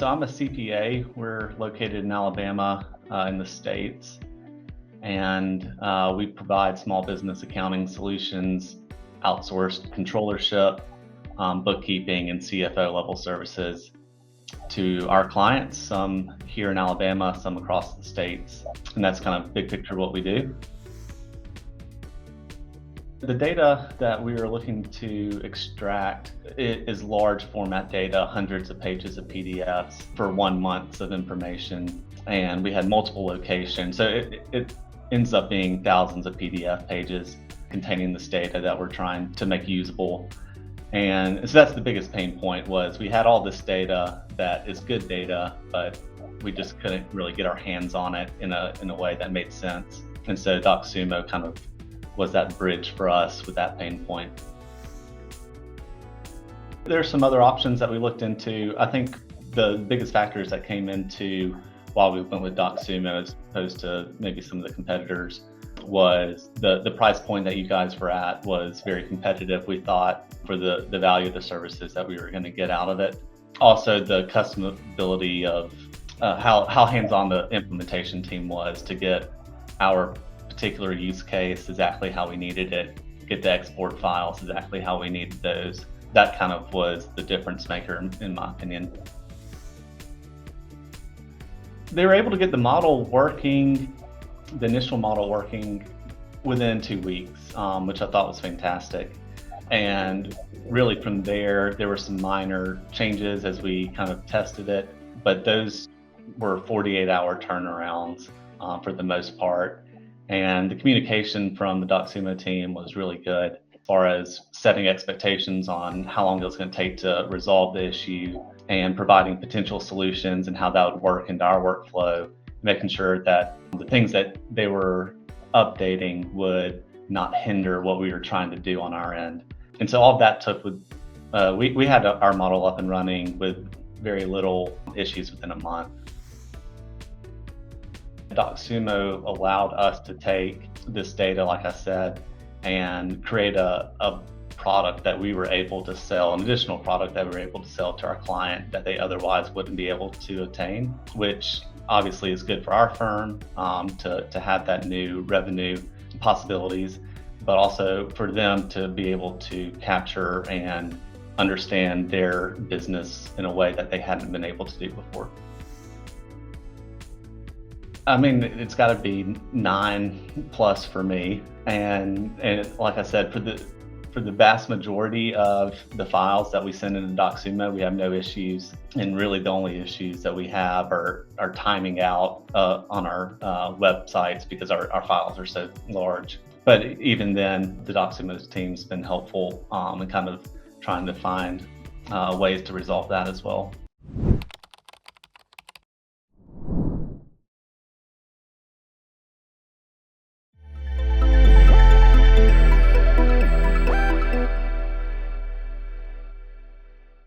So I'm a CPA. We're located in Alabama, in the States, and we provide small business accounting solutions, outsourced controllership, bookkeeping, and CFO level services to our clients, some here in Alabama, some across the states. And that's kind of big picture what we do. The data that we are looking to extract is large format data, hundreds of pages of PDFs for 1 month of information. And we had multiple locations. So it ends up being thousands of PDF pages containing this data that we're trying to make usable. And so that's the biggest pain point, was we had all this data that is good data, but we just couldn't really get our hands on it in a way that made sense. And so Docsumo kind of was that bridge for us with that pain point. There's some other options that we looked into. I think the biggest factors that came into why we went with Docsumo as opposed to maybe some of the competitors was the price point that you guys were at was very competitive, we thought, for the value of the services that we were going to get out of it. Also, the customability of how hands-on the implementation team was to get our particular use case exactly how we needed it, get the export files exactly how we needed those. That kind of was the difference maker, in my opinion. They were able to get the model working, the initial model working, within 2 weeks, which I thought was fantastic. And really from there were some minor changes as we kind of tested it, but those were 48-hour turnarounds for the most part. And the communication from the Docsumo team was really good as far as setting expectations on how long it was going to take to resolve the issue and providing potential solutions and how that would work into our workflow, making sure that the things that they were updating would not hinder what we were trying to do on our end. And so all of that took with, we had our model up and running with very little issues within a month. Docsumo allowed us to take this data, like I said, and create a product that we were able to sell, an additional product that we were able to sell to our client that they otherwise wouldn't be able to attain, which obviously is good for our firm to have that new revenue possibilities, but also for them to be able to capture and understand their business in a way that they hadn't been able to do before. I mean, it's got to be 9+ for me, and like I said, for the vast majority of the files that we send into Docsumo, we have no issues, and really the only issues that we have are timing out on our websites because our files are so large. But even then, the Docsumo team's been helpful in kind of trying to find ways to resolve that as well.